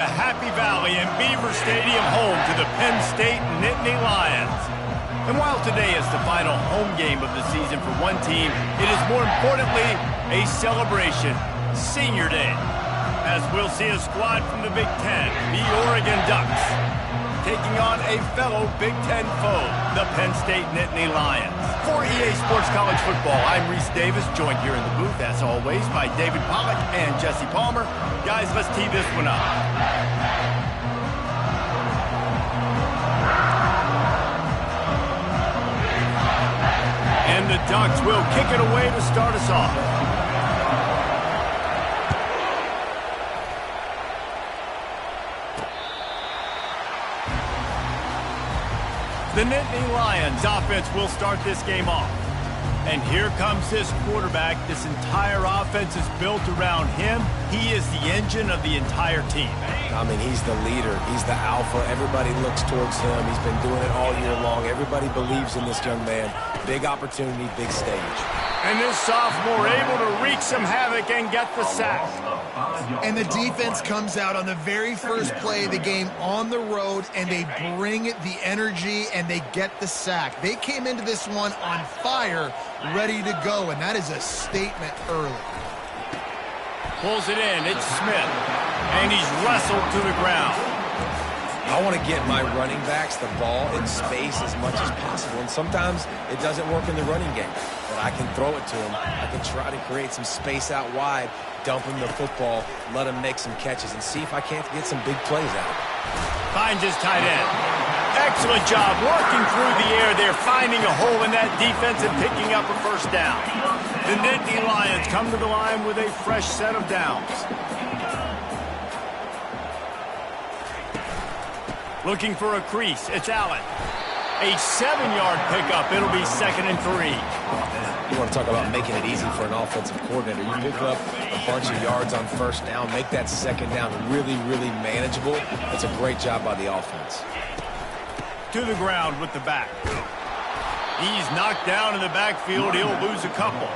Happy Valley and Beaver Stadium, home to the Penn State Nittany Lions. And while today is the final home game of the season for one team, it is more importantly a celebration, Senior Day, as we'll see a squad from the Big Ten, the Oregon Ducks, taking on a fellow Big Ten foe, the Penn State Nittany Lions. For EA Sports College Football, I'm Reese Davis, joined here in the booth, as always, by David Pollack and Jesse Palmer. Guys, let's tee this one up. And the Ducks will kick it away to start us off. The Nittany Lions offense will start this game off. And here comes this quarterback. This entire offense is built around him. He is the engine of the entire team. I mean, he's the leader. He's the alpha. Everybody looks towards him. He's been doing it all year long. Everybody believes in this young man. Big opportunity, big stage. And this sophomore able to wreak some havoc and get the sack. And the defense comes out on the very first play of the game on the road, and they bring the energy, and they get the sack. They came into this one on fire, ready to go, and that is a statement early. Pulls it in. It's Smith. And he's wrestled to the ground. I want to get my running backs the ball in space as much as possible, and sometimes it doesn't work in the running game. But I can throw it to him. I can try to create some space out wide, dump him the football, let him make some catches, and see if I can't get some big plays out of it. Finds his tight end. Excellent job working through the air there, finding a hole in that defense and picking up a first down. The Nittany Lions come to the line with a fresh set of downs. Looking for a crease. It's Allen. A 7-yard pickup. It'll be 2nd and 3. You want to talk about making it easy for an offensive coordinator. You pick up a bunch of yards on first down, make that second down really, really manageable. That's a great job by the offense. To the ground with the back. He's knocked down in the backfield. He'll lose a couple.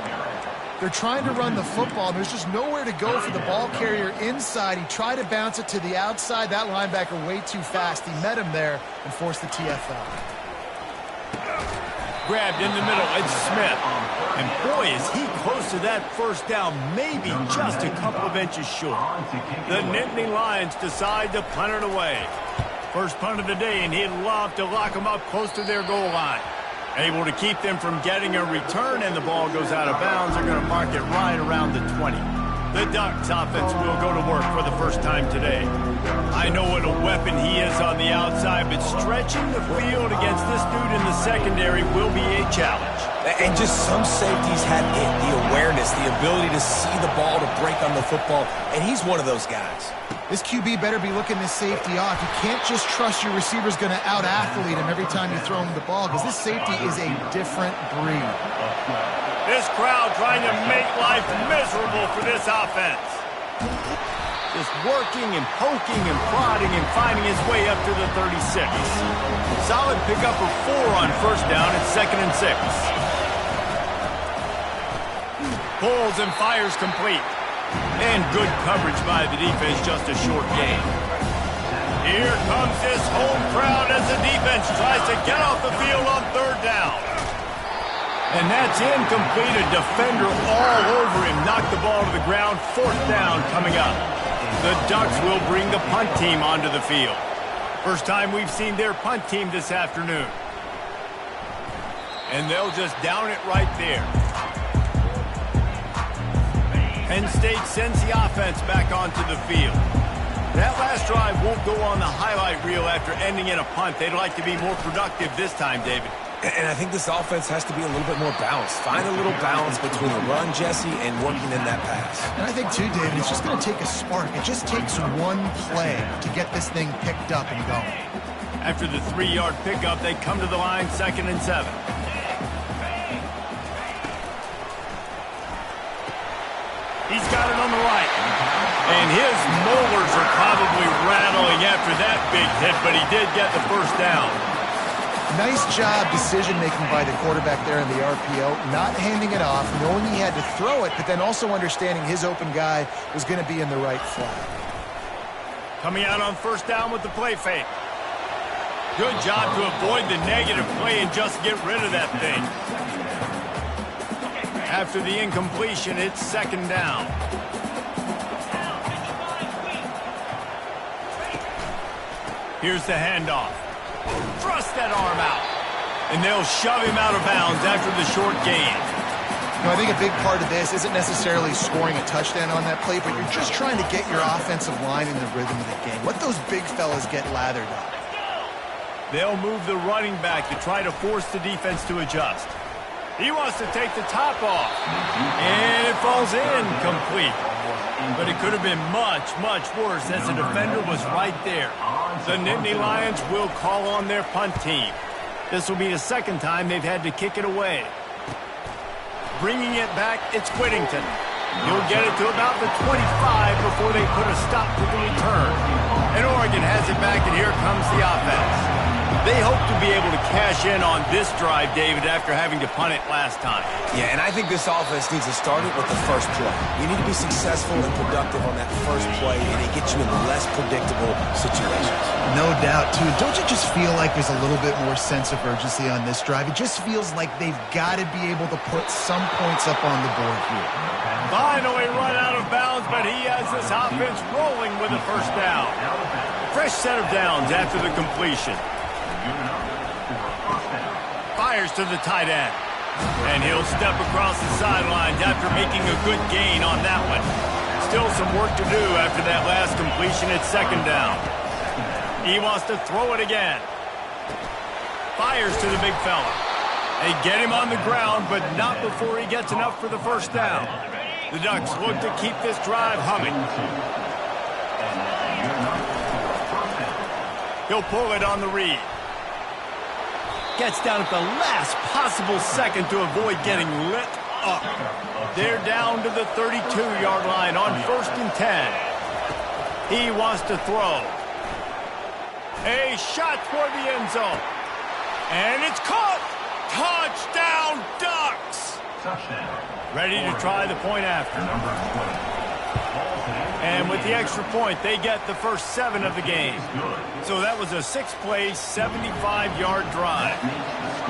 They're trying to run the football. There's just nowhere to go for the ball carrier inside. He tried to bounce it to the outside. That linebacker way too fast. He met him there and forced the TFL. Grabbed in the middle. It's Smith. And boy, is he close to that first down. Maybe just a couple of inches short. The Nittany Lions decide to punt it away. First punt of the day, and he'd love to lock them up close to their goal line. Able to keep them from getting a return, and the ball goes out of bounds. They're going to mark it right around the 20. The Ducks offense will go to work for the first time today. I know what a weapon he is on the outside, but stretching the field against this dude in the secondary will be a challenge. And just some safeties have it, the awareness, the ability to see the ball, to break on the football, and he's one of those guys. This QB better be looking this safety off. You can't just trust your receiver's going to out-athlete him every time you throw him the ball, because this safety is a different breed. This crowd trying to make life miserable for this offense. Just working and poking and prodding and finding his way up to the 36. Solid pickup of 4 on first down. It's 2nd and 6. Pulls and fires complete. And good coverage by the defense, just a short gain. Here comes this home crowd as the defense tries to get off the field on 3rd down. And that's incomplete. A defender all over him. Knocked the ball to the ground. 4th down coming up. The Ducks will bring the punt team onto the field. First time we've seen their punt team this afternoon. And they'll just down it right there. Penn State sends the offense back onto the field. That last drive won't go on the highlight reel after ending in a punt. They'd like to be more productive this time, David. And I think this offense has to be a little bit more balanced. Find a little balance between the run, Jesse, and working in that pass. And I think, too, David, it's just going to take a spark. It just takes one play to get this thing picked up and going. After the 3-yard pickup, they come to the line, 2nd and 7. He's got it on the right. And his molars are probably rattling after that big hit, but he did get the first down. Nice job decision-making by the quarterback there in the RPO, not handing it off, knowing he had to throw it, but then also understanding his open guy was going to be in the right flat. Coming out on first down with the play fake. Good job to avoid the negative play and just get rid of that thing. After the incompletion, it's second down. Here's the handoff. Thrust that arm out. And they'll shove him out of bounds after the short gain. You know, I think a big part of this isn't necessarily scoring a touchdown on that play, but you're just trying to get your offensive line in the rhythm of the game. Let those big fellas get lathered up. They'll move the running back to try to force the defense to adjust. He wants to take the top off. And it falls incomplete. But it could have been much, much worse as the defender was right there. The Nittany Lions will call on their punt team. This will be the second time they've had to kick it away. Bringing it back, it's Whittington. He'll get it to about the 25 before they put a stop to the return. And Oregon has it back, and here comes the offense. They hope to be able to cash in on this drive, David, after having to punt it last time. Yeah, and I think this offense needs to start it with the first play. You need to be successful and productive on that first play, and it gets you in less predictable situations. No doubt, too. Don't you just feel like there's a little bit more sense of urgency on this drive? It just feels like they've got to be able to put some points up on the board here. Finally run out of bounds, but he has this offense rolling with a first down. Fresh set of downs after the completion. Fires to the tight end. And he'll step across the sidelines after making a good gain on that one. Still some work to do after that last completion at second down. He wants to throw it again. Fires to the big fella. They get him on the ground, but not before he gets enough for the first down. The Ducks look to keep this drive humming. He'll pull it on the read. Gets down at the last possible second to avoid getting lit up. They're down to the 32-yard line on 1st and 10. He wants to throw. A shot toward the end zone. And it's caught. Touchdown, Ducks. Ready to try the point after. And with the extra point, they get the first 7 of the game. So that was a 6-play, 75-yard drive.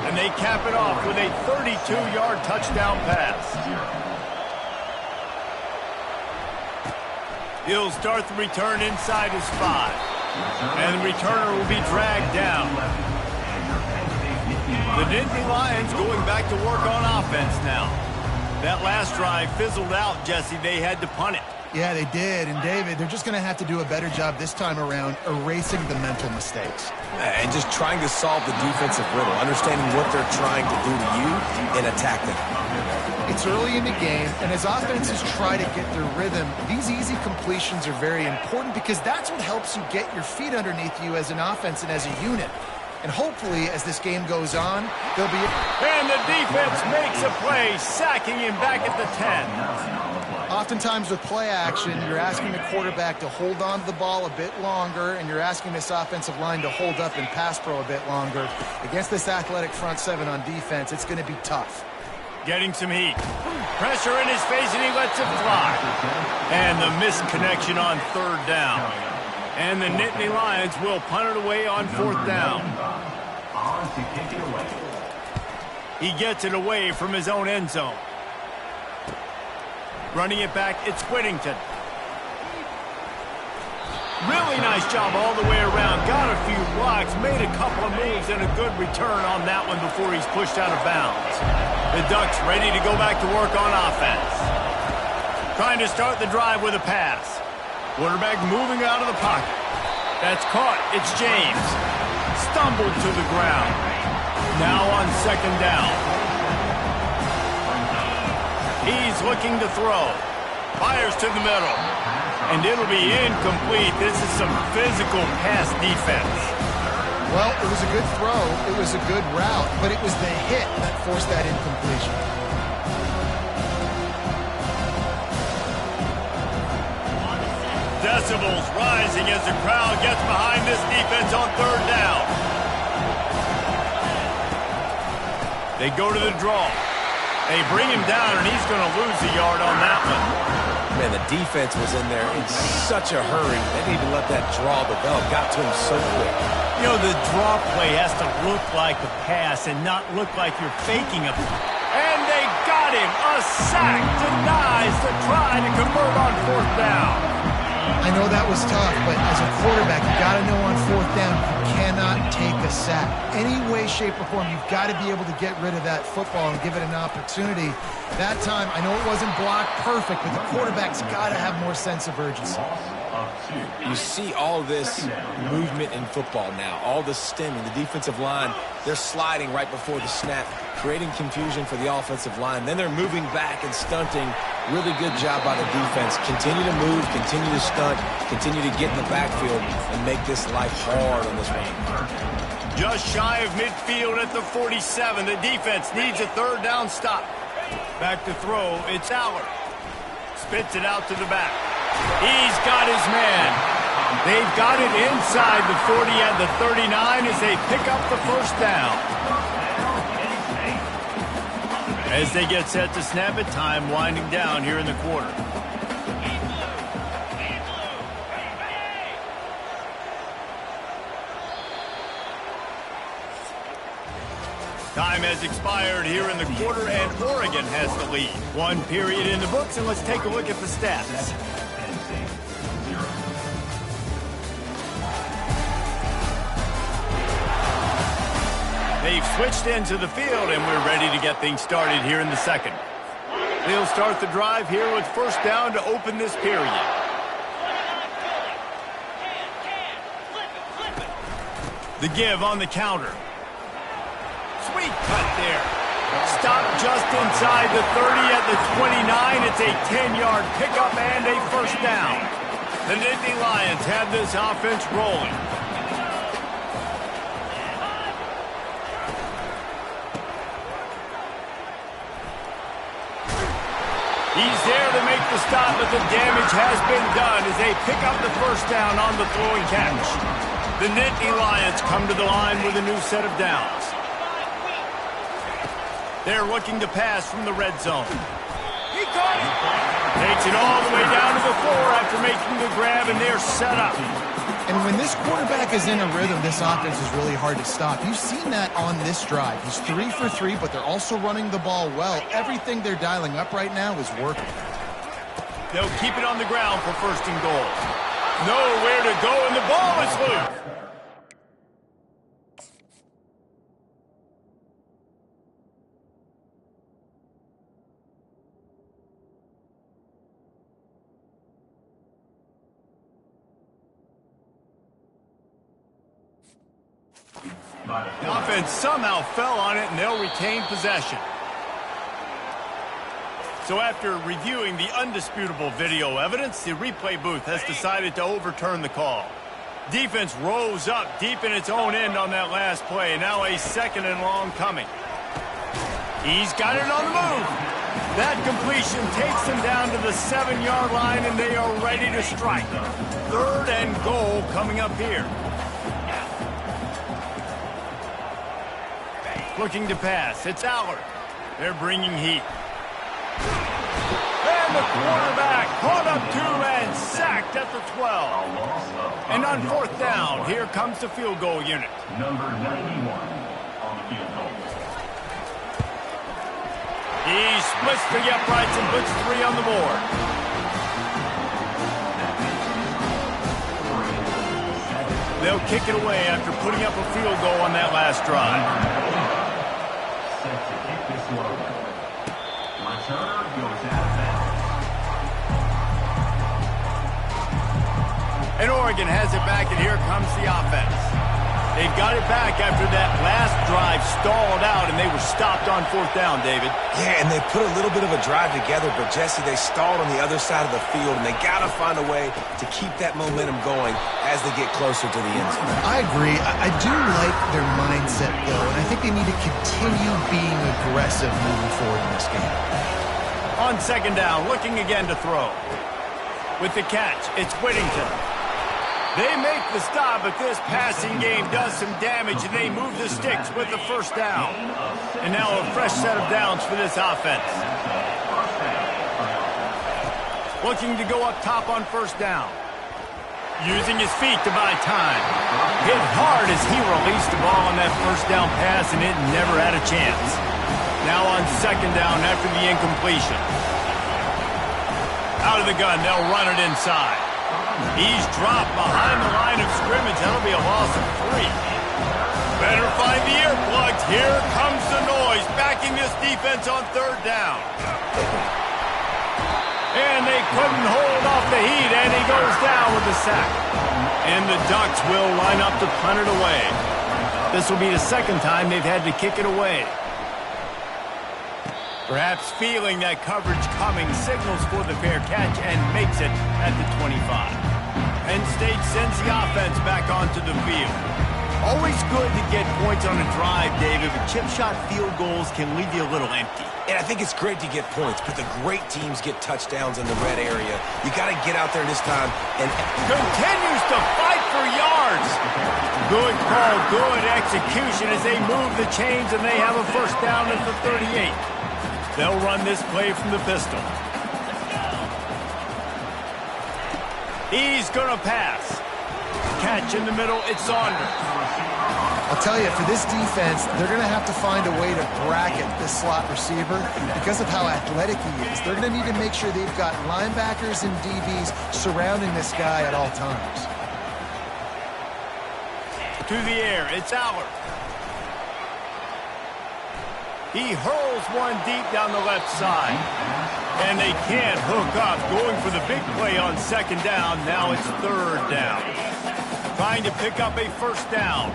And they cap it off with a 32-yard touchdown pass. He'll start the return inside his 5. And the returner will be dragged down. The Nittany Lions going back to work on offense now. That last drive fizzled out, Jesse. They had to punt it. Yeah, they did. And, David, they're just going to have to do a better job this time around erasing the mental mistakes. And just trying to solve the defensive riddle, understanding what they're trying to do to you and attack them. It's early in the game, and as offenses try to get their rhythm, these easy completions are very important because that's what helps you get your feet underneath you as an offense and as a unit. And hopefully, as this game goes on, there'll be... And the defense makes a play, sacking him back at the 10. Oftentimes with play action, you're asking the quarterback to hold on to the ball a bit longer, and you're asking this offensive line to hold up and pass pro a bit longer. Against this athletic front 7 on defense, it's going to be tough. Getting some heat. Pressure in his face, and he lets it fly. And the misconnection on 3rd down. And the Nittany Lions will punt it away on 4th down. He gets it away from his own end zone. Running it back, it's Whittington. Really nice job all the way around. Got a few blocks, made a couple of moves, and a good return on that one before he's pushed out of bounds. The Ducks ready to go back to work on offense. Trying to start the drive with a pass. Quarterback moving out of the pocket. That's caught. It's James. Stumbled to the ground. Now on 2nd down. He's looking to throw. Fires to the middle. And it'll be incomplete. This is some physical pass defense. Well, it was a good throw. It was a good route, but it was the hit that forced that incompletion. Decibels rising as the crowd gets behind this defense on 3rd down. They go to the draw. They bring him down, and he's going to lose a yard on that one. Man, the defense was in there in such a hurry. They didn't even let that draw develop. Got to him so quick. You know, the draw play has to look like a pass and not look like you're faking a pass. And they got him. A sack denies the try to convert on fourth down. I know that was tough, but as a quarterback, you got to know on fourth down, you cannot take a sack. Any way, shape, or form, you've got to be able to get rid of that football and give it an opportunity. That time, I know it wasn't blocked perfect, but the quarterback's got to have more sense of urgency. You see all this movement in football now, all the stemming, the defensive line, they're sliding right before the snap, creating confusion for the offensive line. Then they're moving back and stunting. Really good job by the defense. Continue to move, continue to stunt, continue to get in the backfield and make this life hard on this run. Just shy of midfield at the 47. The defense needs a third down stop. Back to throw, it's Allard. Spits it out to the back. He's got his man. They've got it inside the 40 at the 39 as they pick up the first down. As they get set to snap it, time winding down here in the quarter. Time has expired here in the quarter, and Oregon has the lead. One period in the books, and let's take a look at the stats. They've switched into the field, and we're ready to get things started here in the second. They'll start the drive here with first down to open this period. The give on the counter. Sweet cut there. Stop just inside the 30 at the 29. It's a 10-yard pickup and a first down. The Nittany Lions have this offense rolling. He's there to make the stop, but the damage has been done as they pick up the first down on the throwing catch. The Nittany Lions come to the line with a new set of downs. They're looking to pass from the red zone. He caught it. Takes it all the way down to the 4 after making the grab, and they're set up. And when this quarterback is in a rhythm, this offense is really hard to stop. You've seen that on this drive. He's 3 for 3, but they're also running the ball well. Everything they're dialing up right now is working. They'll keep it on the ground for first and goal. Nowhere to go, and the ball is loose. The offense somehow fell on it, and they'll retain possession. So after reviewing the undisputable video evidence, the replay booth has decided to overturn the call. Defense rose up deep in its own end on that last play. Now a second and long coming. He's got it on the move. That completion takes them down to the 7-yard line, and they are ready to strike. Third and goal coming up here. Looking to pass. It's Allard. They're bringing heat. And the quarterback caught up to and sacked at the 12. And on fourth down, here comes the field goal unit. Number 91 on the field goal. He splits the uprights and puts 3 on the board. They'll kick it away after putting up a field goal on that last drive. And Oregon has it back, and here comes the offense. They've got it back after that last drive stalled out, and they were stopped on fourth down, David. Yeah, and they put a little bit of a drive together, but, Jesse, they stalled on the other side of the field, and they got to find a way to keep that momentum going as they get closer to the end zone. I agree. I do like their mindset, though, and I think they need to continue being aggressive moving forward in this game. On second down, looking again to throw. With the catch, it's Whittington. They make the stop, but this passing game does some damage, and they move the sticks with the first down. And now a fresh set of downs for this offense. Looking to go up top on first down. Using his feet to buy time. Hit hard as he released the ball on that first down pass, and it never had a chance. Now on second down after the incompletion. Out of the gun, they'll run it inside. He's dropped behind the line of scrimmage. That'll be a loss of 3. Better find the earplugs. Here comes the noise, backing this defense on third down. And they couldn't hold off the heat, and he goes down with the sack. And the Ducks will line up to punt it away. This will be the second time they've had to kick it away. Perhaps feeling that coverage coming, signals for the fair catch and makes it at the 25. Penn State sends the offense back onto the field. Always good to get points on a drive, David, but chip shot field goals can leave you a little empty. And I think it's great to get points, but the great teams get touchdowns in the red area. You got to get out there this time and continues to fight for yards. Good call, good execution as they move the chains, and they have a first down at the 38. They'll run this play from the pistol. He's going to pass. Catch in the middle, it's Saunders. I'll tell you, for this defense, they're going to have to find a way to bracket this slot receiver because of how athletic he is. They're going to need to make sure they've got linebackers and DBs surrounding this guy at all times. To the air, it's Aller. He hurls one deep down the left side. And they can't hook up, going for the big play on second down. Now it's third down. Trying to pick up a first down.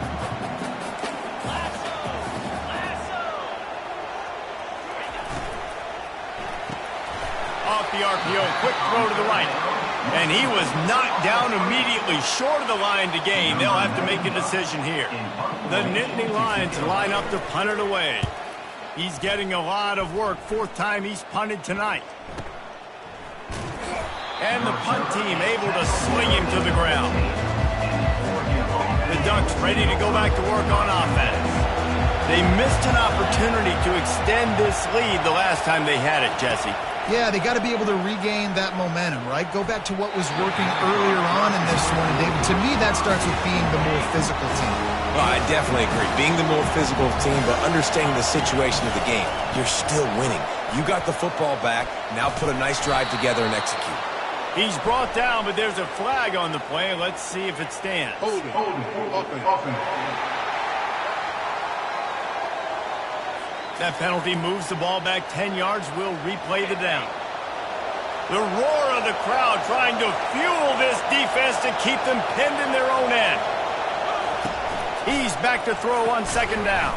Off the RPO, quick throw to the right. And he was knocked down immediately, short of the line to gain. They'll have to make a decision here. The Nittany Lions line up to punt it away. He's getting a lot of work. 4th time he's punted tonight. And the punt team able to sling him to the ground. The Ducks ready to go back to work on offense. They missed an opportunity to extend this lead the last time they had it, Jesse. Yeah, they got to be able to regain that momentum, right? Go back to what was working earlier on in this one. And David, to me, that starts with being the more physical team. Well, I definitely agree. Being the more physical team, but understanding the situation of the game. You're still winning. You got the football back. Now put a nice drive together and execute. He's brought down, but there's a flag on the play. Let's see if it stands. Hold it. That penalty moves the ball back 10 yards. We'll replay the down. The roar of the crowd trying to fuel this defense to keep them pinned in their own end. He's back to throw on second down.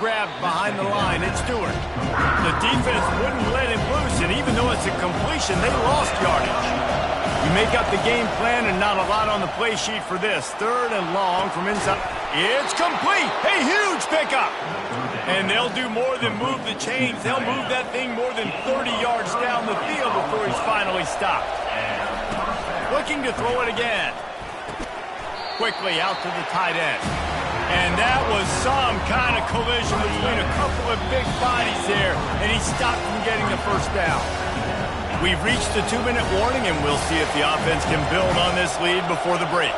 Grabbed behind the line, it's Stewart. The defense wouldn't let him loose, and even though it's a completion, they lost yardage. You make up the game plan and not a lot on the play sheet for this. 3rd and long from inside. It's complete. A huge pickup. And they'll do more than move the chains. They'll move that thing more than 30 yards down the field before he's finally stopped. Looking to throw it again. Quickly out to the tight end. And that was some kind of collision between a couple of big bodies there, and he stopped from getting the first down. We've reached the 2-minute warning, and we'll see if the offense can build on this lead before the break.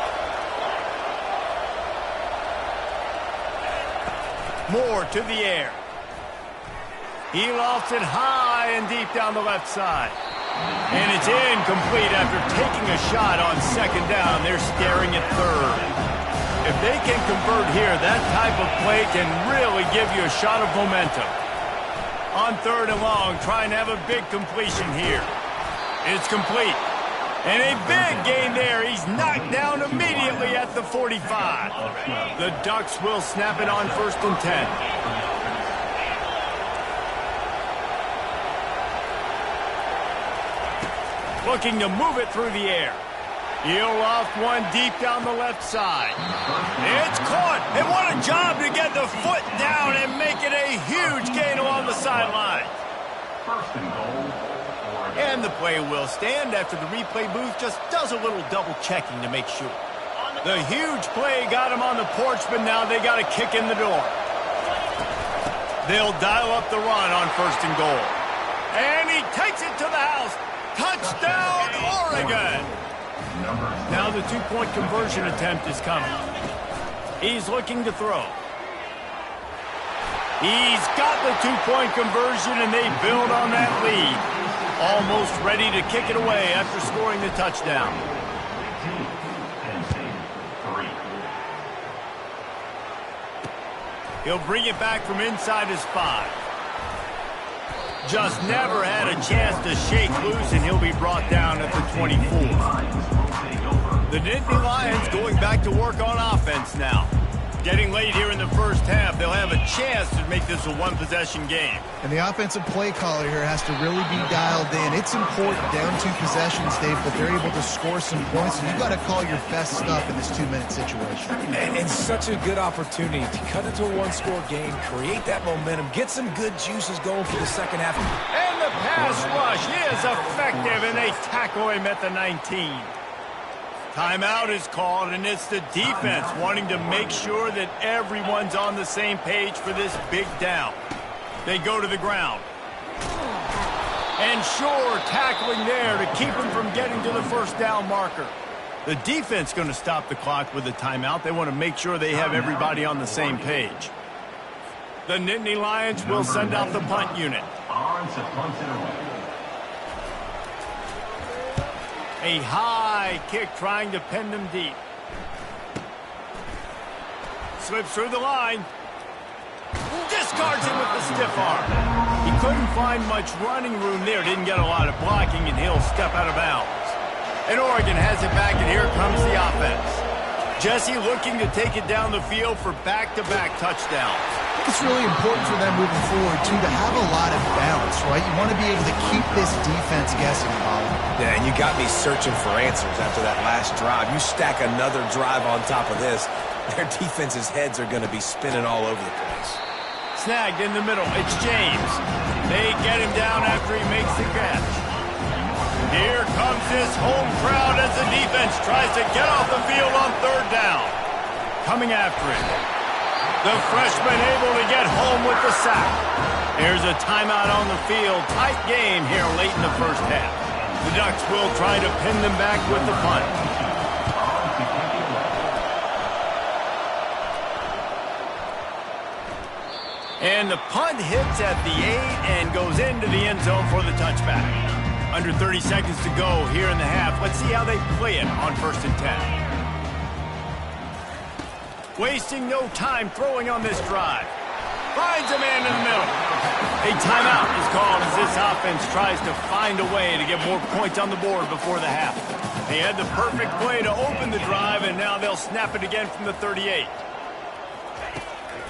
Moore to the air. He lofts it high and deep down the left side. And it's incomplete after taking a shot on second down. They're staring at third. If they can convert here, that type of play can really give you a shot of momentum. On 3rd and long, trying to have a big completion here. It's complete. And a big gain there. He's knocked down immediately at the 45. The Ducks will snap it on 1st and 10. Looking to move it through the air. He'll loft one deep down the left side. It's caught. And what a job to get the foot down and make it a huge gain along the sideline. 1st and goal. And the play will stand after the replay booth just does a little double checking to make sure. The huge play got him on the porch, but now they got a kick in the door. They'll dial up the run on 1st and goal. And he takes it to the house. Touchdown, Oregon! Now the two-point conversion attempt is coming. He's looking to throw. He's got the two-point conversion, and they build on that lead. Almost ready to kick it away after scoring the touchdown. He'll bring it back from inside his 5. Just never had a chance to shake loose, and he'll be brought down at the 24. The Nittany Lions going back to work on offense now. Getting late here in the first half, they'll have a chance to make this a one-possession game. And the offensive play caller here has to really be dialed in. It's important down 2 possessions, Dave, but they're able to score some points, and you've got to call your best stuff in this 2-minute situation. And it's such a good opportunity to cut into a one-score game, create that momentum, get some good juices going for the second half. And the pass rush is effective, and they tackle him at the 19. Timeout is called, and it's the defense wanting to make sure that everyone's on the same page for this big down. They go to the ground. And sure, tackling there to keep him from getting to the first down marker. The defense going to stop the clock with a timeout. They want to make sure they have everybody on the same page. The Nittany Lions will send out the punt unit. A high kick trying to pin them deep. Slips through the line. Discards him with the stiff arm. He couldn't find much running room there. Didn't get a lot of blocking, and he'll step out of bounds. And Oregon has it back, and here comes the offense. Jesse looking to take it down the field for back-to-back touchdowns. I think it's really important for them moving forward, too, to have a lot of balance, right? You want to be able to keep this defense guessing, Colin. Yeah, and you got me searching for answers after that last drive. You stack another drive on top of this, their defense's heads are going to be spinning all over the place. Snagged in the middle. It's James. They get him down after he makes the catch. Here comes this home crowd as the defense tries to get off the field on third down. Coming after it. The freshman able to get home with the sack. There's a timeout on the field. Tight game here late in the first half. The Ducks will try to pin them back with the punt. And the punt hits at the 8 and goes into the end zone for the touchback. Under 30 seconds to go here in the half. Let's see how they play it on 1st and 10. Wasting no time throwing on this drive. Finds a man in the middle. A timeout is called as this offense tries to find a way to get more points on the board before the half. They had the perfect play to open the drive, and now they'll snap it again from the 38.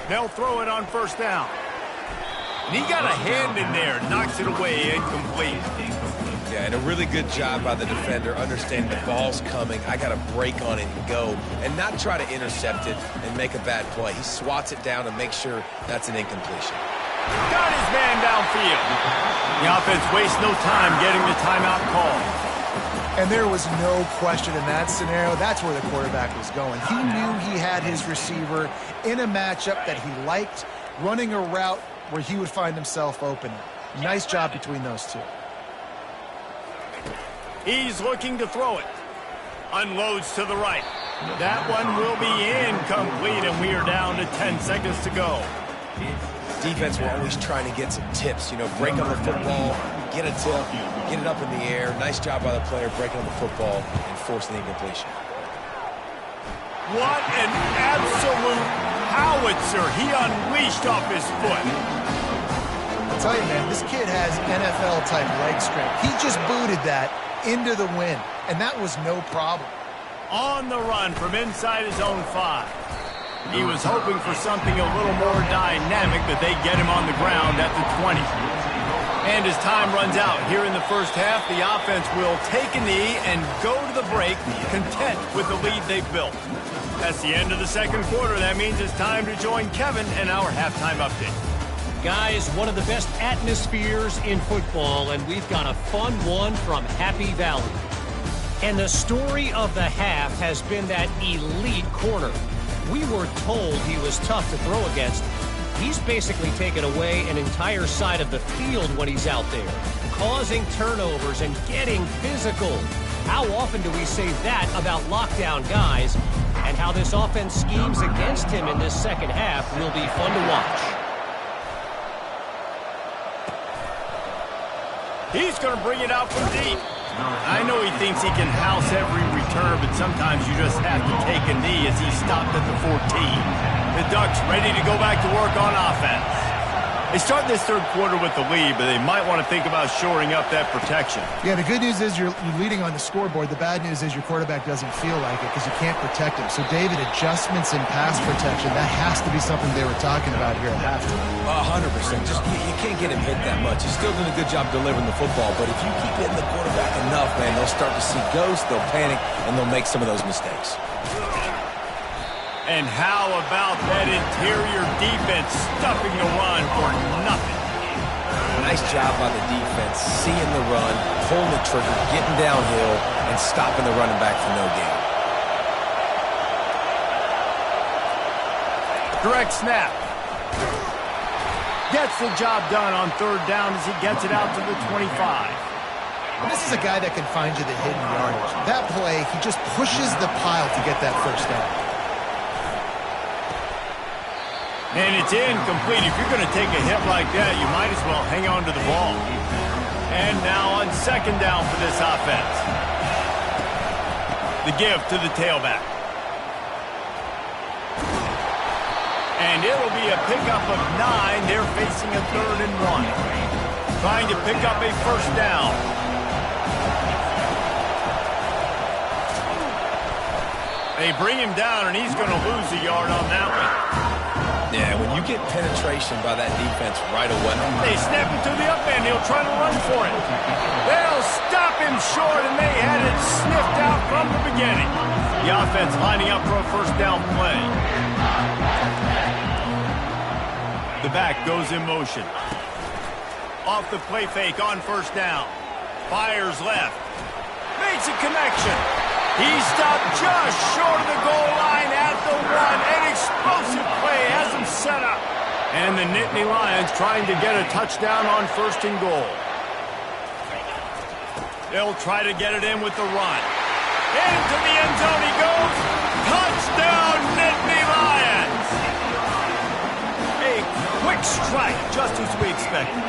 They'll throw it on 1st down. And he got a hand in there, knocks it away, incomplete. Yeah, and a really good job by the defender, understanding the ball's coming. I got to break on it and go, and not try to intercept it and make a bad play. He swats it down and makes sure that's an incompletion. Got his man downfield. The offense wastes no time getting the timeout call. And there was no question in that scenario. That's where the quarterback was going. He knew he had his receiver in a matchup that he liked, running a route where he would find himself open. Nice job between those two. He's looking to throw it. Unloads to the right. That one will be incomplete, and we are down to 10 seconds to go. Defense will always trying to get some tips, you know, break on the football, get a tip, get it up in the air. Nice job by the player breaking on the football and forcing the incompletion. What an absolute howitzer he unleashed off his foot. I'll tell you, man, this kid has NFL-type leg strength. He just booted that into the wind, and that was no problem. On the run from inside his own 5. He was hoping for something a little more dynamic, but they get him on the ground at the 20. And as time runs out here in the first half, the offense will take a knee and go to the break, content with the lead they've built. That's the end of the second quarter. That means it's time to join Kevin and our halftime update. Guys, one of the best atmospheres in football, and we've got a fun one from Happy Valley. And the story of the half has been that elite corner. We were told he was tough to throw against, He's basically taken away an entire side of the field when he's out there, causing turnovers and getting physical. How often do we say that about lockdown guys? And how this offense schemes against him in this second half will be fun to watch. He's going to bring it out from deep. I know he thinks he can house every return, but sometimes you just have to take a knee as he's stopped at the 14. The Ducks ready to go back to work on offense. They start this third quarter with the lead, but they might want to think about shoring up that protection. Yeah, the good news is you're leading on the scoreboard. The bad news is your quarterback doesn't feel like it because you can't protect him. So, David, adjustments in pass protection, that has to be something they were talking about here at halftime. 100%. Just you can't get him hit that much. He's still doing a good job delivering the football, but if you keep hitting the quarterback enough, man, they'll start to see ghosts, they'll panic, and they'll make some of those mistakes. And how about that interior defense stuffing the run for nothing? Nice job by the defense, seeing the run, pulling the trigger, getting downhill, and stopping the running back for no gain. Direct snap. Gets the job done on third down as he gets it out to the 25. This is a guy that can find you the hidden yardage. That play, he just pushes the pile to get that first down. And it's incomplete. If you're going to take a hit like that, you might as well hang on to the ball. And now on second down for this offense. The give to the tailback. And it'll be a pickup of 9. They're facing a 3rd and 1. Trying to pick up a first down. They bring him down, and he's going to lose a yard on that one. Yeah, when you get penetration by that defense right away. They snap it to the up end. He'll try to run for it. They'll stop him short, and they had it sniffed out from the beginning. The offense lining up for a first down play. The back goes in motion. Off the play fake on first down. Fires left. Makes a connection. He stopped just short of the goal line at the 1. An explosive play has him set up. And the Nittany Lions trying to get a touchdown on 1st and goal. They'll try to get it in with the run. Into the end zone he goes. Touchdown, Nittany Lions. A quick strike, just as we expected.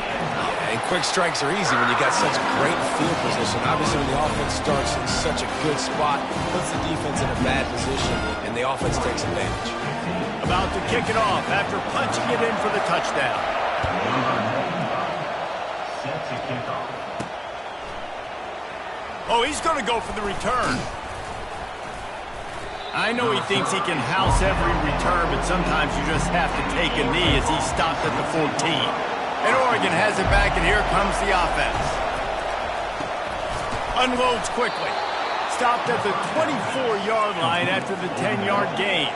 And quick strikes are easy when you got such great field position. Obviously, when the offense starts in such a good spot, puts the defense in a bad position, and the offense takes advantage. About to kick it off after punching it in for the touchdown. Set to kick off. Oh, he's going to go for the return. I know he thinks he can house every return, but sometimes you just have to take a knee as he stopped at the 14. And Oregon has it back, and here comes the offense. Unloads quickly. Stopped at the 24-yard line after the 10-yard gain.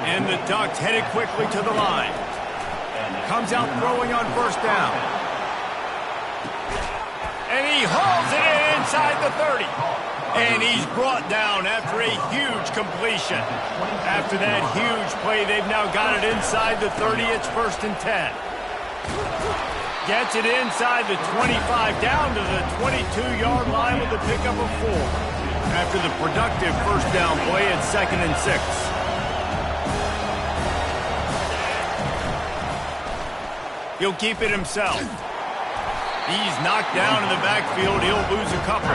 And the Ducks headed quickly to the line. Comes out throwing on first down. And he hauls it in inside the 30. And he's brought down after a huge completion. After that huge play, they've now got it inside the 30. It's 1st and 10. Gets it inside the 25, down to the 22-yard line with a pickup of 4. After the productive first down play, it's 2nd and 6. He'll keep it himself. He's knocked down in the backfield. He'll lose a couple.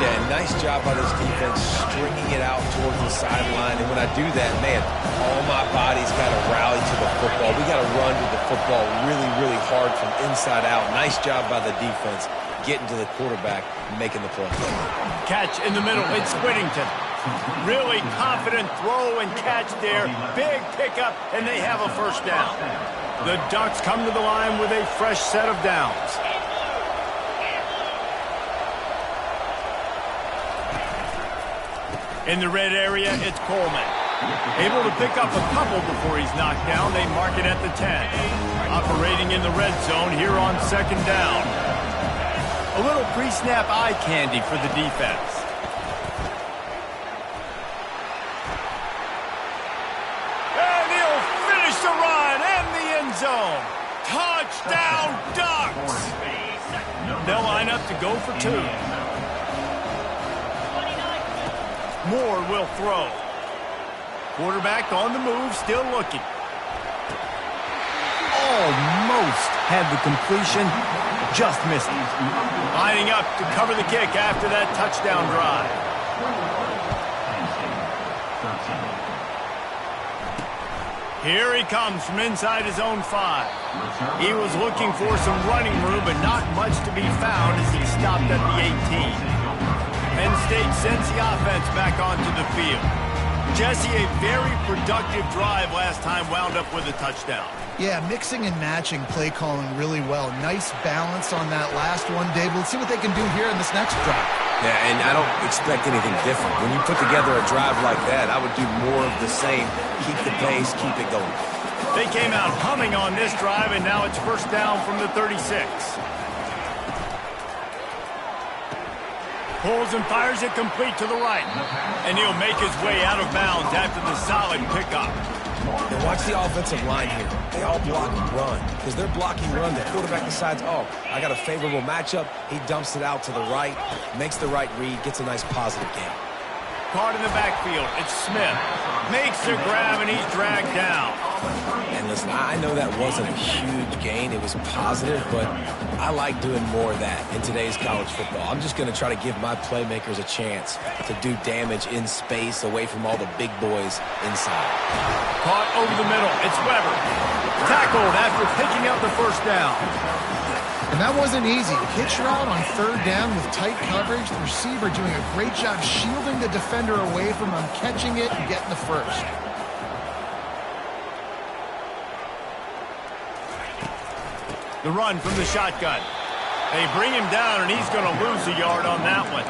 Yeah, nice job by this defense stringing it out towards the sideline. And when I do that, man, all my body's got to rally to the football. We got to run to the football really, really hard from inside out. Nice job by the defense getting to the quarterback and making the play. Catch in the middle. It's Whittington. Really confident throw and catch there. Big pickup, and they have a first down. The Ducks come to the line with a fresh set of downs. In the red area, it's Coleman. Able to pick up a couple before he's knocked down. They mark it at the 10. Operating in the red zone here on second down. A little pre-snap eye candy for the defense. And he'll finish the run and the end zone. Touchdown, Ducks! They'll line up to go for 2. Moore will throw. Quarterback on the move, still looking. Almost had the completion, just missed it. Lining up to cover the kick after that touchdown drive. Here he comes from inside his own 5. He was looking for some running room, but not much to be found as he stopped at the 18. Penn State sends the offense back onto the field. Jesse, a very productive drive last time, wound up with a touchdown. Yeah, mixing and matching play calling really well. Nice balance on that last one, Dave. Let's see what they can do here in this next drive. Yeah, and I don't expect anything different. When you put together a drive like that, I would do more of the same. Keep the pace, keep it going. They came out humming on this drive, and now it's first down from the 36. Pulls and fires it complete to the right. And he'll make his way out of bounds after the solid pickup. And watch the offensive line here. They all block run. Because they're blocking run, the quarterback decides, oh, I got a favorable matchup. He dumps it out to the right, makes the right read, gets a nice positive gain. Caught in the backfield. It's Smith. Makes the grab, and he's dragged down. And listen, I know that wasn't a huge gain. It was positive, but I like doing more of that in today's college football. I'm just going to try to give my playmakers a chance to do damage in space away from all the big boys inside. Caught over the middle. It's Weber. Tackled after picking up the first down. And that wasn't easy. Hitch route on 3rd down with tight coverage. The receiver doing a great job shielding the defender away from him, catching it and getting the first. The run from the shotgun. They bring him down, and he's going to lose a yard on that one.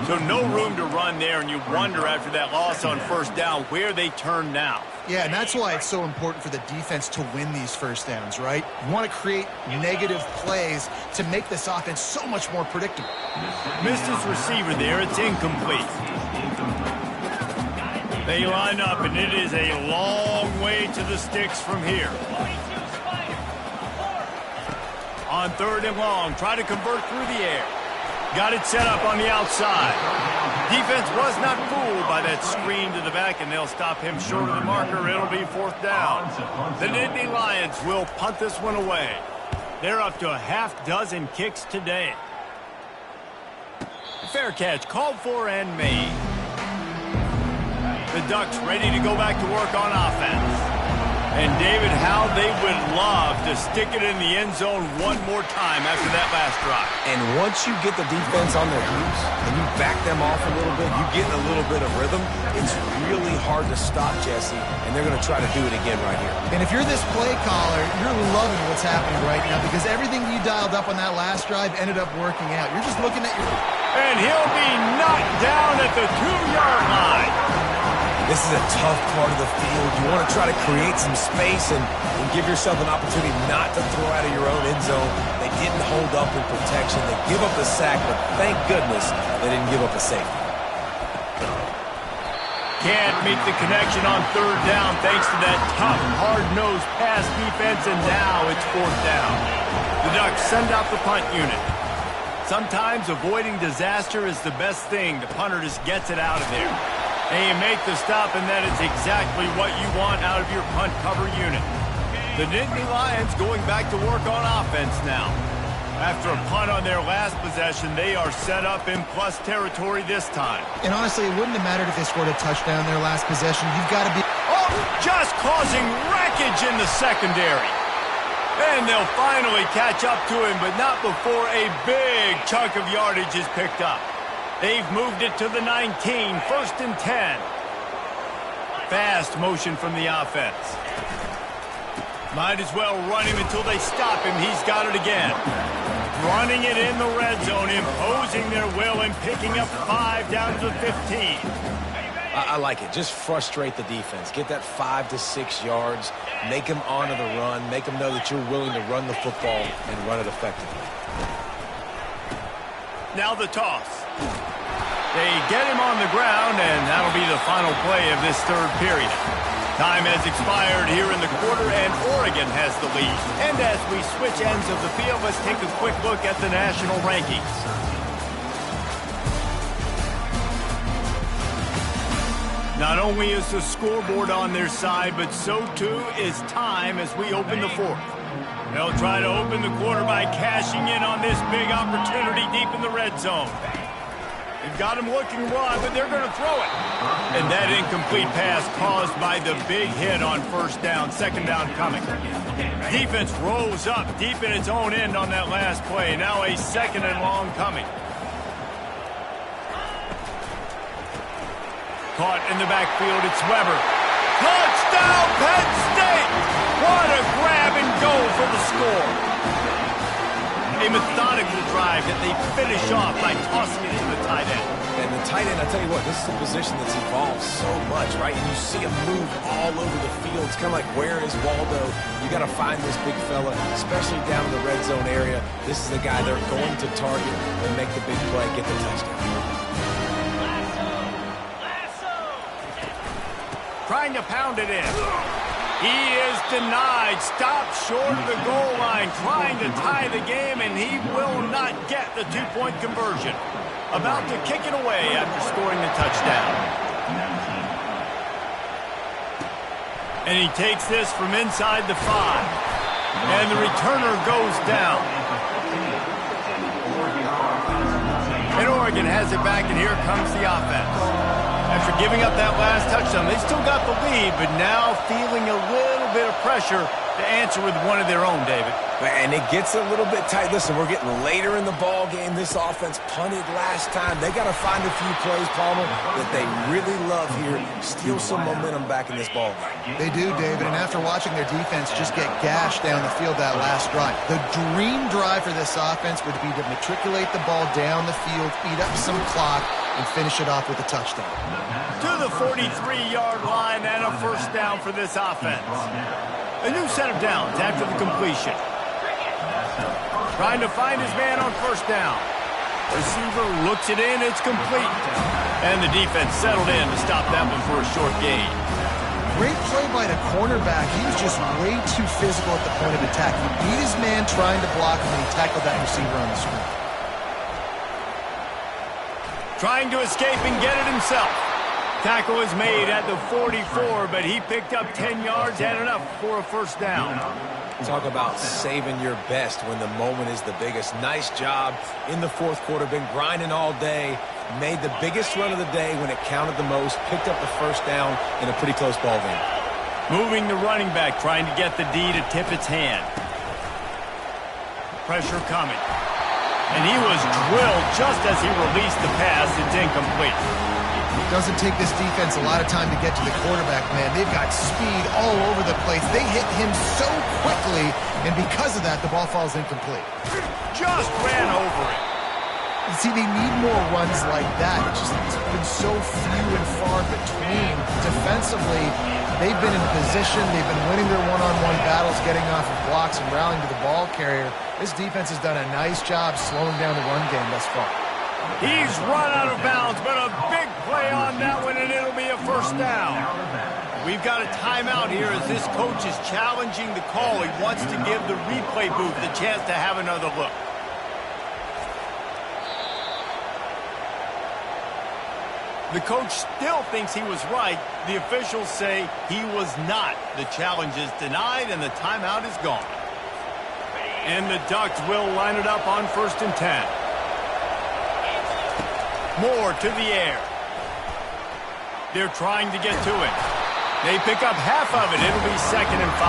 So no room to run there, and you wonder after that loss on first down where they turn now. Yeah, and that's why it's so important for the defense to win these first downs, right? You want to create negative plays to make this offense so much more predictable. Missed his receiver there. It's incomplete. They line up, and it is a long way to the sticks from here. On 3rd and long, try to convert through the air. Got it set up on the outside. Defense was not fooled by that screen to the back, and they'll stop him short of the marker. It'll be 4th down. The Nittany Lions will punt this one away. They're up to a half-dozen kicks today. Fair catch called for and made. The Ducks ready to go back to work on offense. And, David, how they would love to stick it in the end zone one more time after that last drive. And once you get the defense on their heels and you back them off a little bit, you get a little bit of rhythm, it's really hard to stop, Jesse, and they're going to try to do it again right here. And if you're this play caller, you're loving what's happening right now because everything you dialed up on that last drive ended up working out. You're just looking at your... And he'll be knocked down at the 2-yard line. This is a tough part of the field. You want to try to create some space and give yourself an opportunity not to throw out of your own end zone. They didn't hold up in protection. They give up the sack, but thank goodness they didn't give up a safety. Can't meet the connection on 3rd down thanks to that tough, hard-nosed pass defense, and now it's 4th down. The Ducks send out the punt unit. Sometimes avoiding disaster is the best thing. The punter just gets it out of there. And you make the stop, and that is exactly what you want out of your punt cover unit. The Nittany Lions going back to work on offense now. After a punt on their last possession, they are set up in plus territory this time. And honestly, it wouldn't have mattered if they scored a touchdown in their last possession. You've got to be... Oh, just causing wreckage in the secondary. And they'll finally catch up to him, but not before a big chunk of yardage is picked up. They've moved it to the 19, 1st and 10. Fast motion from the offense. Might as well run him until they stop him. He's got it again. Running it in the red zone, imposing their will and picking up 5 down to 15. I like it. Just frustrate the defense. Get that 5 to 6 yards. Make them honor the run. Make them know that you're willing to run the football and run it effectively. Now the toss. They get him on the ground, and that'll be the final play of this 3rd period. Time has expired here in the quarter, and Oregon has the lead. And as we switch ends of the field, let's take a quick look at the national rankings. Not only is the scoreboard on their side, but so too is time as we open the fourth. They'll try to open the quarter by cashing in on this big opportunity deep in the red zone. They've got him looking wide, but they're going to throw it. And that incomplete pass caused by the big hit on first down, second down coming. Defense rolls up deep in its own end on that last play. Now a second and long coming. Caught in the backfield, it's Weber. Touchdown, Penn State! What a grab and go for the score. A methodical drive that they finish off by tossing it to the tight end. And the tight end, I tell you what, this is a position that's evolved so much, right? And you see him move all over the field. It's kind of like, where is Waldo? You got to find this big fella, especially down in the red zone area. This is the guy they're going to target and make the big play, get the touchdown. Trying to pound it in. He is denied. Stopped short of the goal line. Trying to tie the game, and he will not get the two-point conversion. About to kick it away after scoring the touchdown. And he takes this from inside the 5. And the returner goes down. And Oregon has it back, and here comes the offense. After giving up that last touchdown, they still got the lead, but now feeling a little bit of pressure to answer with one of their own, David. And it gets a little bit tight. Listen, we're getting later in the ball game. This offense punted last time. They got to find a few plays, Palmer, that they really love here. Steal some momentum back in this ball game. They do, David, and after watching their defense just get gashed down the field that last drive, the dream drive for this offense would be to matriculate the ball down the field, eat up some clock, and finish it off with a touchdown. To the 43-yard line and a first down for this offense. A new set of downs after the completion. Trying to find his man on first down. Receiver looks it in, it's complete. And the defense settled in to stop that one for a short gain. Great play by the cornerback. He was just way too physical at the point of attack. He beat his man trying to block him, and he tackled that receiver on the screen. Trying to escape and get it himself. Tackle is made at the 44, but he picked up 10 yards and enough for a first down. Talk about saving your best when the moment is the biggest. Nice job in the fourth quarter. Been grinding all day. Made the biggest run of the day when it counted the most. Picked up the first down in a pretty close ball game. Moving the running back, trying to get the D to tip its hand. Pressure coming. And he was drilled just as he released the pass. It's incomplete. It doesn't take this defense a lot of time to get to the quarterback, man. They've got speed all over the place. They hit him so quickly, and because of that, the ball falls incomplete. Just ran over it. You see, they need more runs like that. It's been so few and far between. Defensively, they've been in position. They've been winning their one-on-one battles, getting off of blocks and rallying to the ball carrier. This defense has done a nice job slowing down the run game thus far. He's run out of bounds, but a big play on that one, and it'll be a first down. We've got a timeout here as this coach is challenging the call. He wants to give the replay booth the chance to have another look. The coach still thinks he was right. The officials say he was not. The challenge is denied, and the timeout is gone. And the Ducks will line it up on 1st and 10. Moore to the air. They're trying to get to it. They pick up half of it. It'll be 2nd and 5.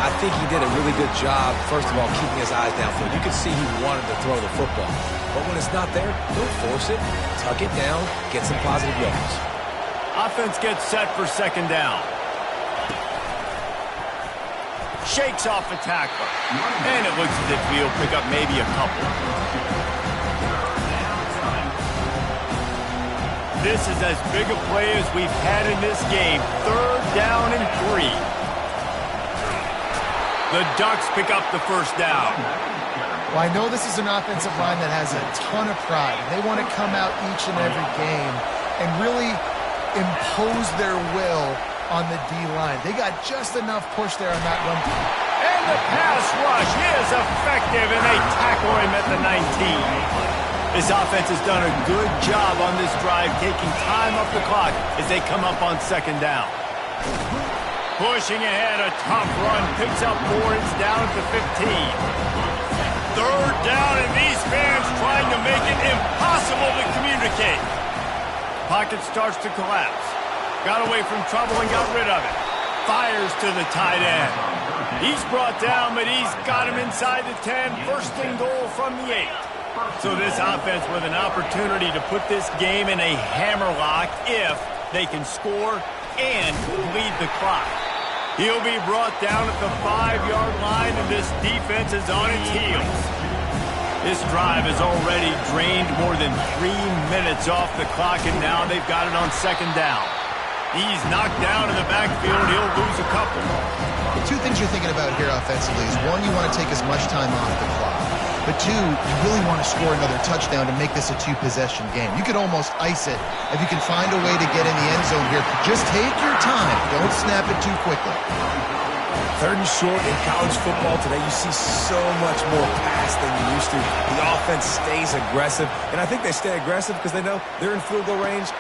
I think he did a really good job, first of all, keeping his eyes downfield. You could see he wanted to throw the football. But when it's not there, don't force it. Tuck it down, get some positive yards. Offense gets set for 2nd down. Shakes off a tackler. And it looks as if he'll pick up maybe a couple. This is as big a play as we've had in this game. 3rd down and 3. The Ducks pick up the first down. Well, I know this is an offensive line that has a ton of pride. They want to come out each and every game and really impose their will on the D-line. They got just enough push there on that run. And the pass rush is effective, and they tackle him at the 19. This offense has done a good job on this drive, taking time off the clock as they come up on second down. Pushing ahead, a tough run, picks up 4, it's down at the 15. Third down, and these fans trying to make it impossible to communicate. Pocket starts to collapse. Got away from trouble and got rid of it. Fires to the tight end. He's brought down, but he's got him inside the 10. First and goal from the 8. So this offense with an opportunity to put this game in a hammerlock if they can score and lead the clock. He'll be brought down at the 5-yard line, and this defense is on its heels. This drive has already drained more than 3 minutes off the clock, and now they've got it on second down. He's knocked down in the backfield. He'll lose a couple. The two things you're thinking about here offensively is, one, you want to take as much time off the clock. But two, you really want to score another touchdown to make this a 2-possession game. You could almost ice it if you can find a way to get in the end zone here. Just take your time. Don't snap it too quickly. Third and short in college football today, you see so much more pass than you used to. The offense stays aggressive, and I think they stay aggressive because they know they're in field goal range.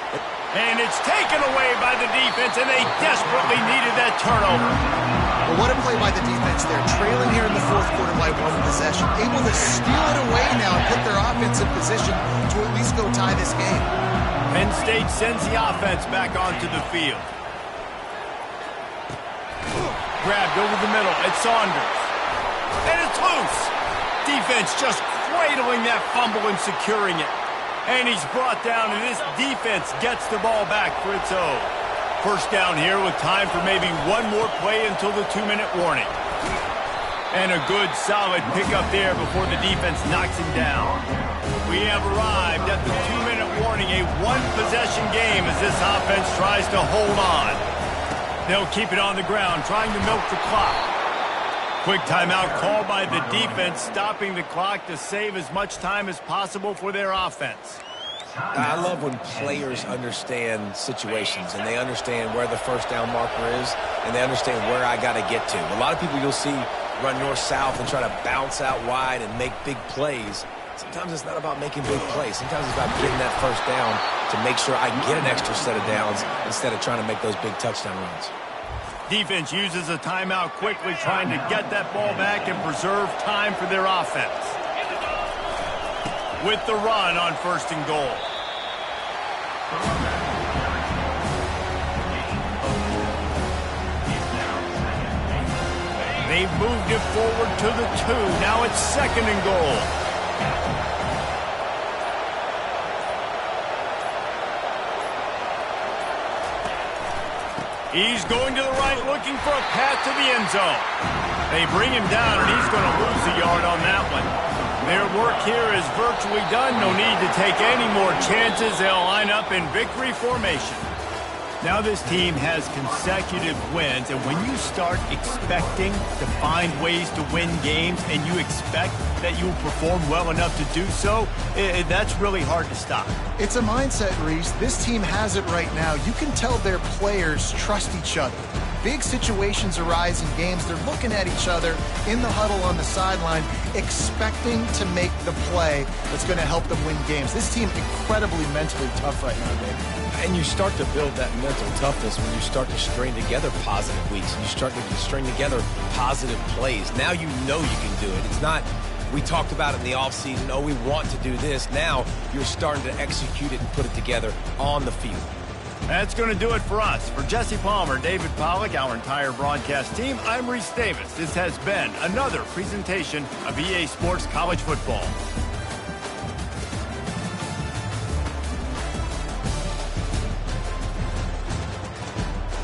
And it's taken away by the defense, and they desperately needed that turnover. Well, what a play by the defense there. Trailing here in the fourth quarter by 1 possession. Able to steal it away now and put their offense in position to at least go tie this game. Penn State sends the offense back onto the field. Grabbed over the middle. It's Saunders. And it's loose. Defense just cradling that fumble and securing it. And he's brought down, and this defense gets the ball back for its own. First down here with time for maybe one more play until the 2-minute warning. And a good, solid pickup there before the defense knocks him down. We have arrived at the 2-minute warning, a 1-possession game as this offense tries to hold on. They'll keep it on the ground, trying to milk the clock. Quick timeout called by the defense, stopping the clock to save as much time as possible for their offense. I love when players understand situations and they understand where the first down marker is and they understand where I got to get to. A lot of people you'll see run north-south and try to bounce out wide and make big plays. Sometimes it's not about making big plays. Sometimes it's about getting that first down to make sure I get an extra set of downs instead of trying to make those big touchdown runs. Defense uses a timeout quickly, trying to get that ball back and preserve time for their offense. With the run on first and goal. They've moved it forward to the 2. Now it's second and goal. He's going to the right, looking for a path to the end zone. They bring him down, and he's going to lose a yard on that one. Their work here is virtually done. No need to take any more chances. They'll line up in victory formation. Now this team has consecutive wins, and when you start expecting to find ways to win games and you expect that you will perform well enough to do so, that's really hard to stop. It's a mindset, Reese. This team has it right now. You can tell their players trust each other. Big situations arise in games. They're looking at each other in the huddle on the sideline, expecting to make the play that's going to help them win games. This team incredibly mentally tough right now, Dave. And you start to build that mental toughness when you start to string together positive weeks. And you start to string together positive plays. Now you know you can do it. It's not, we talked about it in the offseason, oh, we want to do this. Now you're starting to execute it and put it together on the field. That's going to do it for us. For Jesse Palmer, David Pollack, our entire broadcast team, I'm Reese Davis. This has been another presentation of EA Sports College Football.